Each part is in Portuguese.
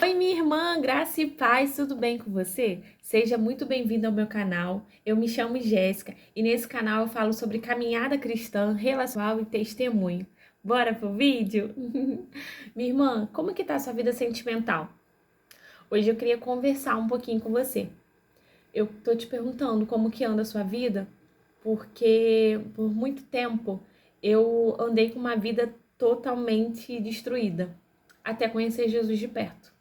Oi, minha irmã, graça e paz, tudo bem com você? Seja muito bem-vinda ao meu canal. Eu me chamo Jéssica e nesse canal eu falo sobre caminhada cristã, relacional e testemunho. Bora pro vídeo? Minha irmã, como que tá a sua vida sentimental? Hoje eu queria conversar um pouquinho com você. Eu tô te perguntando como que anda a sua vida, porque por muito tempo eu andei com uma vida totalmente destruída, até conhecer Jesus de perto.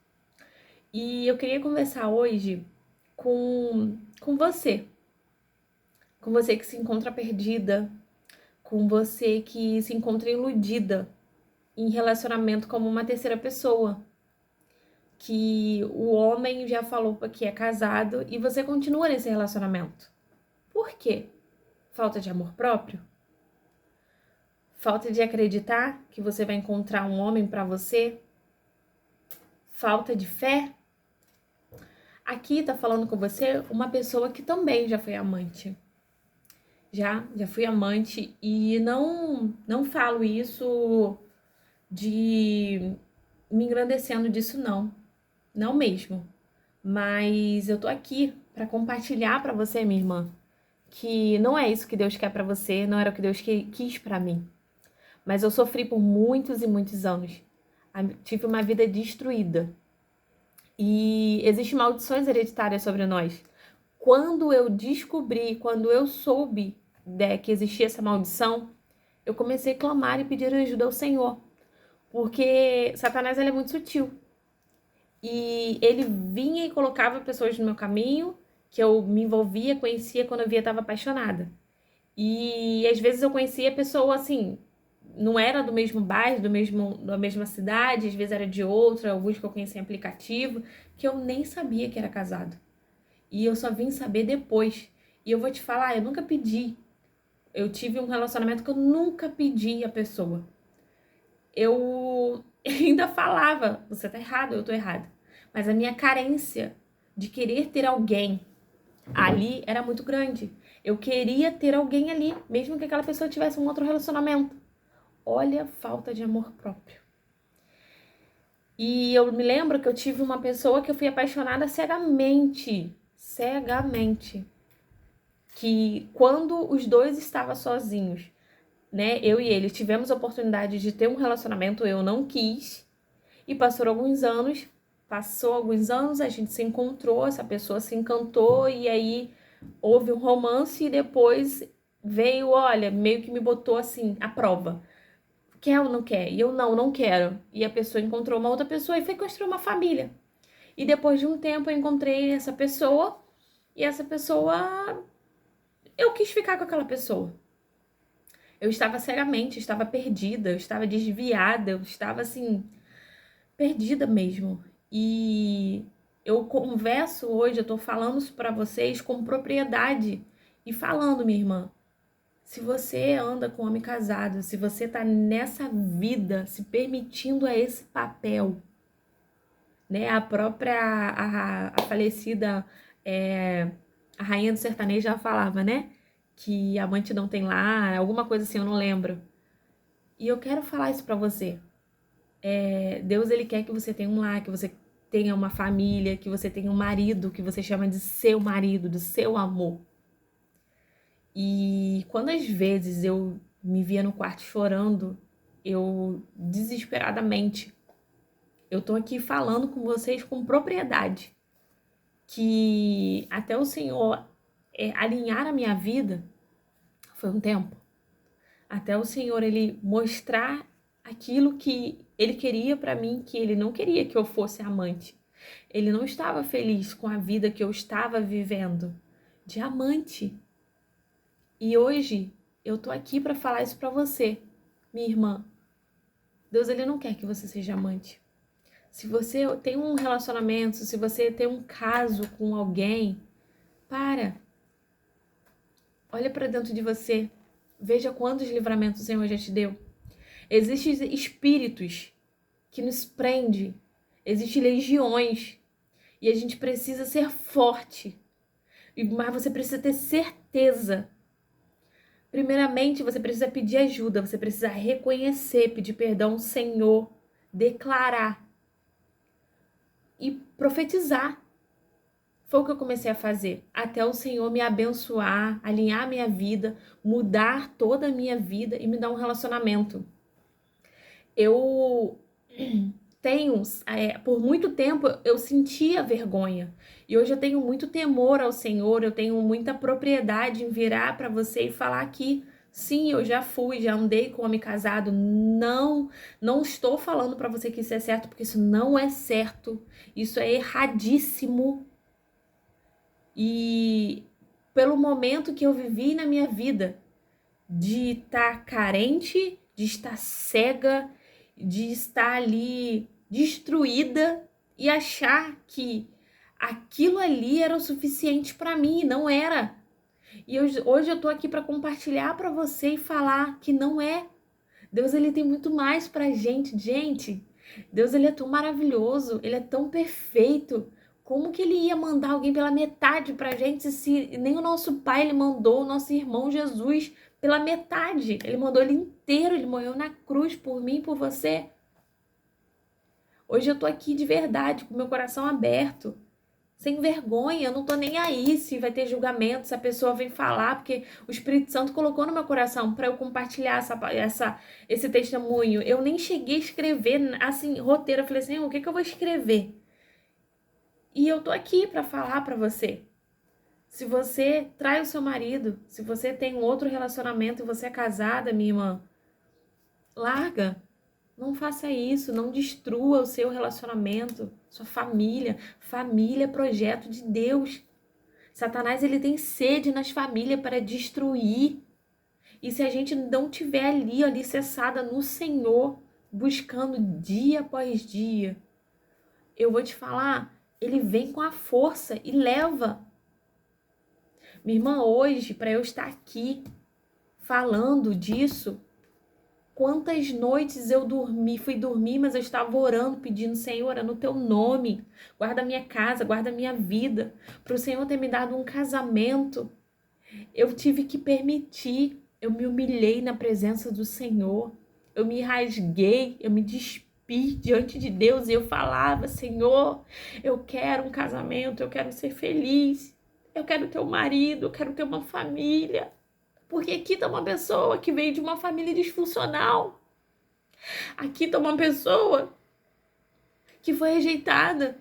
E eu queria conversar hoje com você que se encontra perdida, com você que se encontra iludida em relacionamento como uma terceira pessoa, que o homem já falou que é casado e você continua nesse relacionamento. Por quê? Falta de amor próprio? Falta de acreditar que você vai encontrar um homem para você? Falta de fé? Aqui tá falando com você uma pessoa que também já foi amante. Já fui amante e não falo isso de me engrandecendo disso não mesmo. Mas eu tô aqui para compartilhar para você, minha irmã, que não é isso que Deus quer para você, não era o que Deus quis para mim. Mas eu sofri por muitos e muitos anos. Tive uma vida destruída. E existem maldições hereditárias sobre nós. Quando eu descobri, quando eu soube que existia essa maldição, eu comecei a clamar e pedir ajuda ao Senhor. Porque Satanás ele é muito sutil. E ele vinha e colocava pessoas no meu caminho, que eu me envolvia, conhecia, quando eu via estava apaixonada. E às vezes eu conhecia a pessoa assim, não era do mesmo bairro, da mesma cidade, às vezes era de outra, alguns que eu conhecia em aplicativo, que eu nem sabia que era casado. E eu só vim saber depois. E eu vou te falar, eu nunca pedi. Eu tive um relacionamento que eu nunca pedi a pessoa. Eu ainda falava, você tá errado, eu tô errada. Mas a minha carência de querer ter alguém ali era muito grande. Eu queria ter alguém ali, mesmo que aquela pessoa tivesse um outro relacionamento. Olha a falta de amor próprio. E eu me lembro que eu tive uma pessoa que eu fui apaixonada cegamente. Cegamente. Que quando os dois estavam sozinhos, né, eu e ele tivemos a oportunidade de ter um relacionamento, eu não quis, e passou alguns anos, a gente se encontrou, essa pessoa se encantou, e aí houve um romance, e depois veio, olha, meio que me botou assim, à prova. Quer ou não quer? E eu, não quero. E a pessoa encontrou uma outra pessoa e foi construir uma família. E depois de um tempo eu encontrei essa pessoa, e essa pessoa, eu quis ficar com aquela pessoa. Eu estava cegamente, estava perdida, eu estava desviada, eu estava assim, perdida mesmo. E eu converso hoje, eu tô falando isso para vocês com propriedade e falando, minha irmã, se você anda com um homem casado, se você tá nessa vida se permitindo a esse papel, né? A própria a falecida a rainha do sertanejo já falava, né? Que amante não tem lar, alguma coisa assim, eu não lembro. E eu quero falar isso pra você. Deus, ele quer que você tenha um lar, que você tenha uma família, que você tenha um marido, que você chama de seu marido, do seu amor. E quando às vezes eu me via no quarto chorando, eu desesperadamente, eu tô aqui falando com vocês com propriedade, que até o Senhor alinhar a minha vida, foi um tempo. Até o Senhor, ele mostrar aquilo que ele queria pra mim, que ele não queria que eu fosse amante. Ele não estava feliz com a vida que eu estava vivendo de amante. E hoje eu tô aqui pra falar isso pra você, minha irmã. Deus, ele não quer que você seja amante. Se você tem um relacionamento, se você tem um caso com alguém, para. Olha pra dentro de você. Veja quantos livramentos o Senhor já te deu. Existem espíritos que nos prendem. Existem legiões. E a gente precisa ser forte. Mas você precisa ter certeza. Primeiramente, você precisa pedir ajuda. Você precisa reconhecer, pedir perdão ao Senhor. Declarar. e profetizar. Foi o que eu comecei a fazer, até o Senhor me abençoar, alinhar minha vida, mudar toda a minha vida e me dar um relacionamento. Eu por muito tempo eu sentia vergonha, e hoje eu tenho muito temor ao Senhor, eu tenho muita propriedade em virar para você e falar aqui, sim, eu já andei com homem casado, não estou falando para você que isso é certo, porque isso não é certo, isso é erradíssimo. E pelo momento que eu vivi na minha vida, de estar carente, de estar cega, de estar ali destruída e achar que aquilo ali era o suficiente para mim, e não era. E hoje eu tô aqui para compartilhar para você e falar que não é. Deus, ele tem muito mais pra gente. Gente, Deus, ele é tão maravilhoso, ele é tão perfeito. Como que ele ia mandar alguém pela metade pra gente se nem o nosso pai ele mandou o nosso irmão Jesus pela metade? Ele mandou ele inteiro, ele morreu na cruz por mim e por você. Hoje eu tô aqui de verdade, com meu coração aberto, sem vergonha, eu não tô nem aí se vai ter julgamento, se a pessoa vem falar, porque o Espírito Santo colocou no meu coração para eu compartilhar esse testemunho. Eu nem cheguei a escrever, assim, roteiro. Eu falei assim, o que eu vou escrever? E eu tô aqui para falar para você. Se você trai o seu marido, se você tem um outro relacionamento e você é casada, minha irmã, larga. Não faça isso, não destrua o seu relacionamento, sua família. Família é projeto de Deus. Satanás, ele tem sede nas famílias para destruir. E se a gente não tiver ali alicerçada no Senhor, buscando dia após dia, eu vou te falar, ele vem com a força e leva. Minha irmã, hoje, para eu estar aqui falando disso, quantas noites eu fui dormir, mas eu estava orando, pedindo, Senhor, é no teu nome, guarda minha casa, guarda minha vida, para o Senhor ter me dado um casamento. Eu tive que permitir, eu me humilhei na presença do Senhor, eu me rasguei, eu me despi diante de Deus e eu falava, Senhor, eu quero um casamento, eu quero ser feliz, eu quero ter um marido, eu quero ter uma família. Porque aqui tá uma pessoa que veio de uma família disfuncional. Aqui tá uma pessoa que foi rejeitada,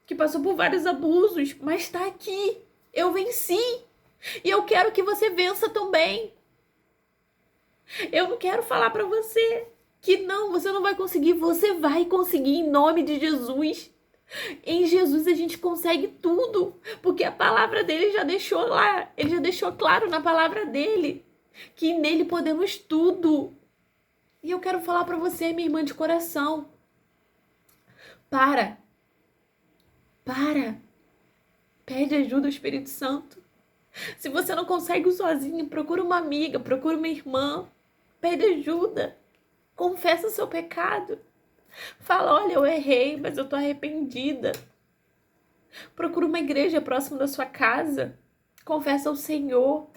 que passou por vários abusos, mas tá aqui. Eu venci. E eu quero que você vença também. Eu não quero falar pra você que não, você não vai conseguir. Você vai conseguir em nome de Jesus. Em Jesus a gente consegue tudo, porque a palavra dele já deixou lá, ele já deixou claro na palavra dele, que nele podemos tudo. E eu quero falar para você, minha irmã de coração, para, pede ajuda ao Espírito Santo. Se você não consegue sozinho, procura uma amiga, procura uma irmã, pede ajuda, confessa seu pecado. Fala, olha, eu errei, mas eu tô arrependida. Procura uma igreja próxima da sua casa. Confessa ao Senhor.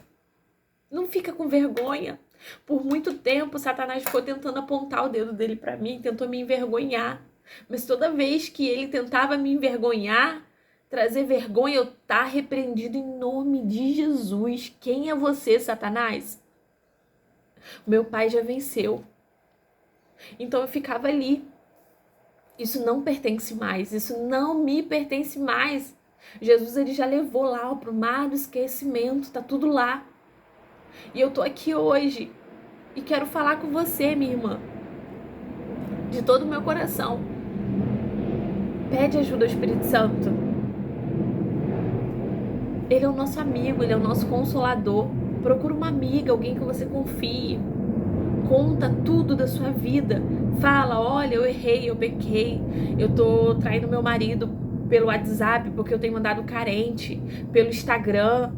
Não fica com vergonha. Por muito tempo, Satanás ficou tentando apontar o dedo dele pra mim, tentou me envergonhar. Mas toda vez que ele tentava me envergonhar, trazer vergonha, eu tá repreendido em nome de Jesus. Quem é você, Satanás? Meu pai já venceu. Então eu ficava ali. Isso não pertence mais, isso não me pertence mais. Jesus, ele já levou lá pro mar do esquecimento, tá tudo lá. E eu tô aqui hoje e quero falar com você, minha irmã, de todo o meu coração. Pede ajuda ao Espírito Santo. Ele é o nosso amigo, ele é o nosso consolador. Procura uma amiga, alguém que você confie. Conta tudo da sua vida. Fala, olha, eu errei, eu pequei, eu tô traindo meu marido pelo WhatsApp porque eu tenho andado carente, pelo Instagram,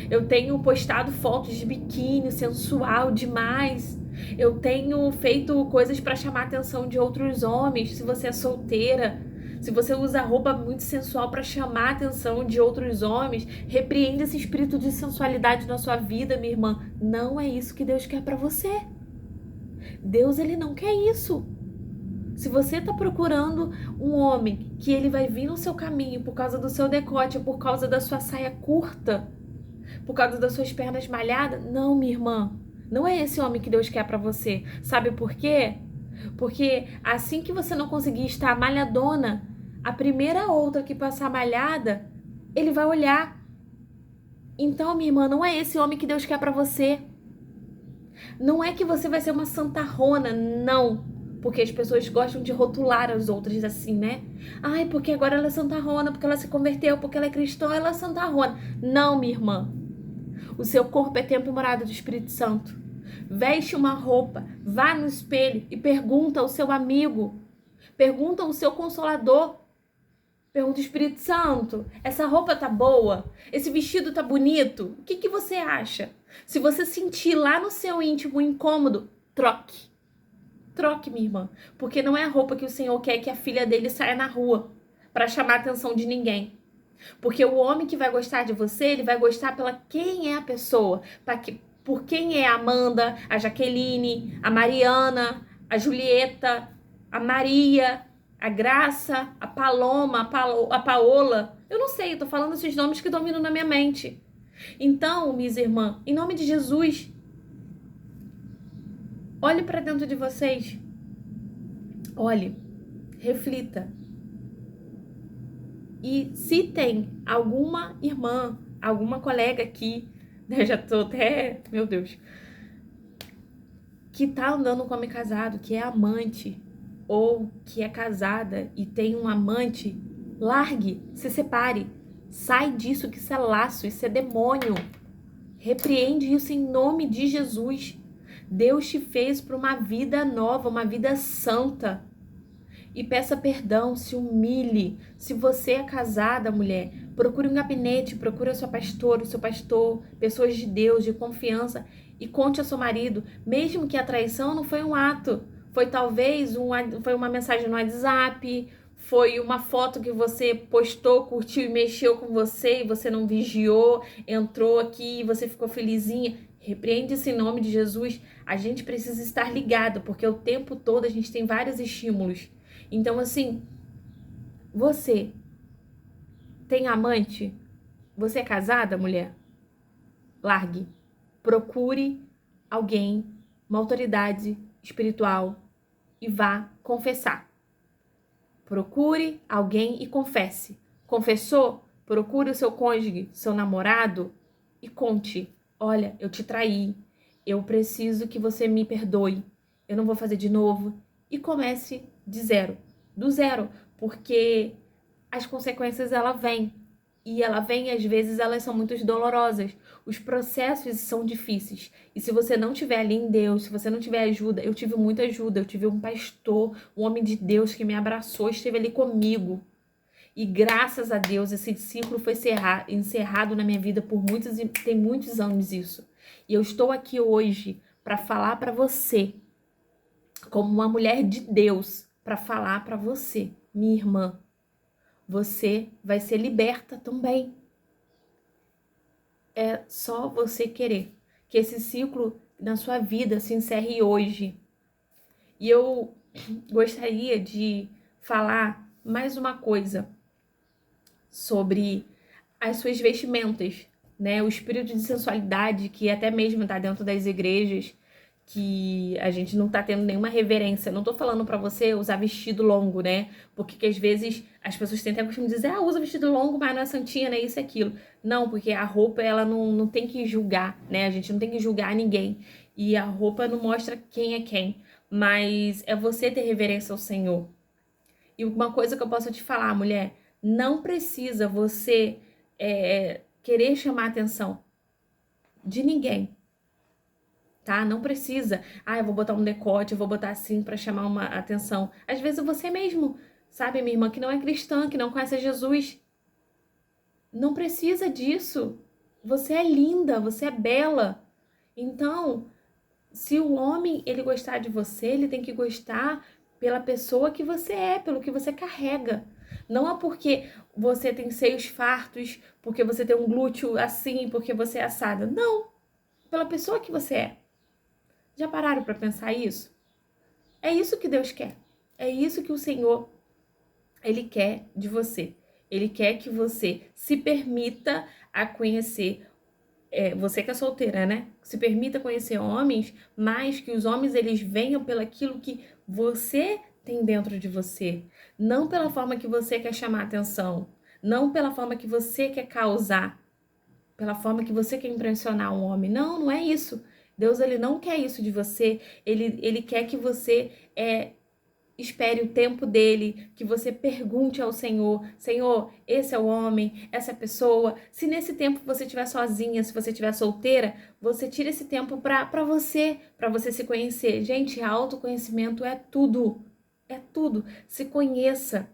eu tenho postado fotos de biquíni sensual demais, eu tenho feito coisas para chamar a atenção de outros homens. Se você é solteira, se você usa roupa muito sensual para chamar a atenção de outros homens, repreende esse espírito de sensualidade na sua vida, minha irmã. Não é isso que Deus quer para você. Deus, ele não quer isso. Se você tá procurando um homem que ele vai vir no seu caminho por causa do seu decote, por causa da sua saia curta, por causa das suas pernas malhadas, não, minha irmã. Não é esse homem que Deus quer pra você. Sabe por quê? Porque assim que você não conseguir estar malhadona, a primeira outra que passar malhada, ele vai olhar. Então, minha irmã, não é esse homem que Deus quer pra você. Não é que você vai ser uma santarrona, não. Porque as pessoas gostam de rotular as outras assim, né? Ai, porque agora ela é santarrona, porque ela se converteu, porque ela é cristã, ela é santarrona. Não, minha irmã. O seu corpo é templo e morada do Espírito Santo. Veste uma roupa, vá no espelho e pergunta ao seu amigo, pergunta ao seu consolador, pergunta ao Espírito Santo, essa roupa tá boa? Esse vestido tá bonito? O que você acha? Se você sentir lá no seu íntimo incômodo, troque. Troque, minha irmã, porque não é a roupa que o Senhor quer que a filha dele saia na rua para chamar a atenção de ninguém. Porque o homem que vai gostar de você, ele vai gostar pela quem é a pessoa, por quem é a Amanda, a Jaqueline, a Mariana, a Julieta, a Maria, a Graça, a Paloma, a Paola. Eu não sei, eu tô falando esses nomes que dominam na minha mente. Então, minhas irmãs, em nome de Jesus, olhe para dentro de vocês. Olhe, reflita. E se tem alguma irmã, alguma colega aqui, né, já tô até, meu Deus, que tá andando com homem casado, que é amante, ou que é casada e tem um amante, largue, se separe, sai disso, que isso é laço, isso é demônio. Repreende isso em nome de Jesus. Deus te fez para uma vida nova, uma vida santa. E peça perdão, se humilhe. Se você é casada, mulher, procure um gabinete, procure a sua pastora, o seu pastor, pessoas de Deus, de confiança, e conte ao seu marido, mesmo que a traição não foi um ato, foi talvez foi uma mensagem no WhatsApp, foi uma foto que você postou, curtiu e mexeu com você, e você não vigiou, entrou aqui e você ficou felizinha. Repreende esse nome de Jesus. A gente precisa estar ligado, porque o tempo todo a gente tem vários estímulos. Então, assim, você tem amante? Você é casada, mulher? Largue. Procure alguém, uma autoridade espiritual e vá confessar. Procure alguém e confesse. Confessou? Procure o seu cônjuge, seu namorado e conte. Olha, eu te traí. Eu preciso que você me perdoe. Eu não vou fazer de novo. E comece de zero, do zero, porque as consequências ela vêm. E ela vem e às vezes elas são muito dolorosas. Os processos são difíceis. E se você não tiver ali em Deus, se você não tiver ajuda, eu tive muita ajuda. Eu tive um pastor, um homem de Deus que me abraçou, esteve ali comigo. E graças a Deus esse ciclo foi encerrado na minha vida por tem muitos anos isso. E eu estou aqui hoje para falar para você, como uma mulher de Deus, para falar para você, minha irmã, você vai ser liberta também. É só você querer que esse ciclo na sua vida se encerre hoje. E eu gostaria de falar mais uma coisa sobre as suas vestimentas, né? O espírito de sensualidade que até mesmo está dentro das igrejas, que a gente não tá tendo nenhuma reverência. Não tô falando pra você usar vestido longo, né? Porque que às vezes as pessoas têm até o costume de dizer, usa vestido longo, mas não é santinha, né? Isso e aquilo. Não, porque a roupa, ela não tem que julgar, né? A gente não tem que julgar ninguém. E a roupa não mostra quem é quem. Mas é você ter reverência ao Senhor. E uma coisa que eu posso te falar, mulher, não precisa você querer chamar a atenção de ninguém. Tá? Não precisa, eu vou botar um decote, eu vou botar assim pra chamar uma atenção. Às vezes você mesmo, sabe, minha irmã, que não é cristã, que não conhece Jesus, não precisa disso. Você é linda, você é bela. Então, se o homem, ele gostar de você, ele tem que gostar pela pessoa que você é, pelo que você carrega. Não é porque você tem seios fartos, porque você tem um glúteo assim, porque você é assada. Não, pela pessoa que você é. Já pararam para pensar isso? É isso que Deus quer. É isso que o Senhor, Ele quer de você. Ele quer que você se permita a conhecer, você que é solteira, né? Se permita conhecer homens, mas que os homens eles venham pelaquilo que você tem dentro de você, não pela forma que você quer chamar atenção, não pela forma que você quer causar, pela forma que você quer impressionar um homem. Não, não é isso. Deus ele não quer isso de você. Ele quer que você espere o tempo dele, que você pergunte ao Senhor, Senhor, esse é o homem, essa é a pessoa. Se nesse tempo você estiver sozinha, se você estiver solteira, você tira esse tempo para você se conhecer. Gente, autoconhecimento é tudo. É tudo. Se conheça,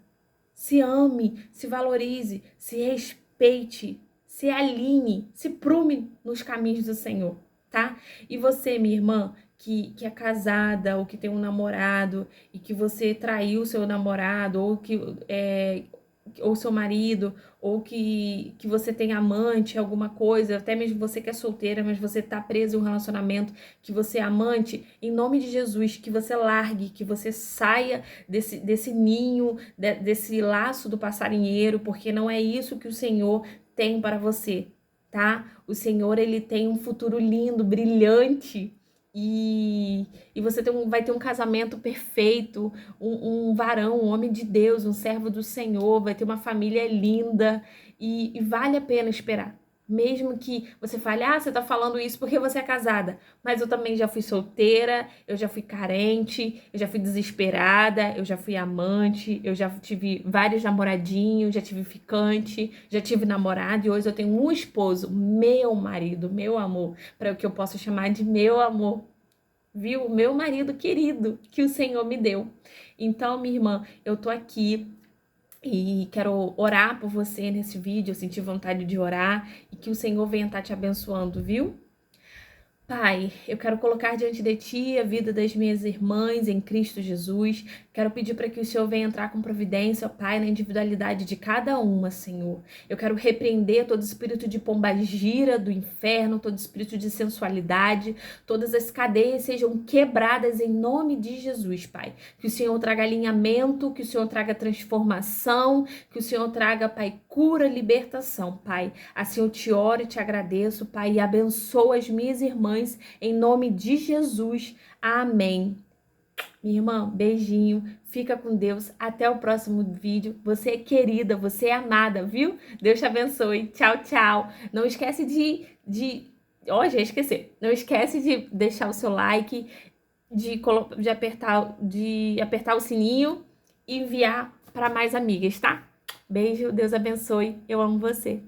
se ame, se valorize, se respeite, se alinhe, se prume nos caminhos do Senhor, tá? E você, minha irmã, que é casada ou que tem um namorado e que você traiu seu namorado ou seu marido, ou que você tem amante, alguma coisa, até mesmo você que é solteira, mas você tá preso em um relacionamento, que você é amante, em nome de Jesus, que você largue, que você saia desse ninho, desse laço do passarinheiro, porque não é isso que o Senhor tem para você, tá? O Senhor, ele tem um futuro lindo, brilhante, e você vai ter um casamento perfeito, um varão, um homem de Deus, um servo do Senhor, vai ter uma família linda e vale a pena esperar. Mesmo que você fale, você tá falando isso porque você é casada, mas eu também já fui solteira, eu já fui carente, eu já fui desesperada, eu já fui amante, eu já tive vários namoradinhos, já tive ficante, já tive namorado e hoje eu tenho um esposo, meu marido, meu amor, para o que eu posso chamar de meu amor, viu? Meu marido querido que o Senhor me deu. Então, minha irmã, eu tô aqui e quero orar por você nesse vídeo. Eu senti vontade de orar e que o Senhor venha estar te abençoando, viu? Pai, eu quero colocar diante de Ti a vida das minhas irmãs em Cristo Jesus. Quero pedir para que o Senhor venha entrar com providência, Pai, na individualidade de cada uma, Senhor. Eu quero repreender todo espírito de pombagira do inferno, todo espírito de sensualidade, todas as cadeias sejam quebradas em nome de Jesus, Pai. Que o Senhor traga alinhamento, que o Senhor traga transformação, que o Senhor traga, Pai, cura, libertação, Pai. Assim eu te oro e te agradeço, Pai, e abençoo as minhas irmãs em nome de Jesus. Amém. Minha irmã, beijinho. Fica com Deus. Até o próximo vídeo. Você é querida, você é amada, viu? Deus te abençoe. Tchau, tchau. Não esquece já esqueci. Não esquece de deixar o seu like, de apertar o sininho e enviar para mais amigas, tá? Beijo, Deus abençoe. Eu amo você.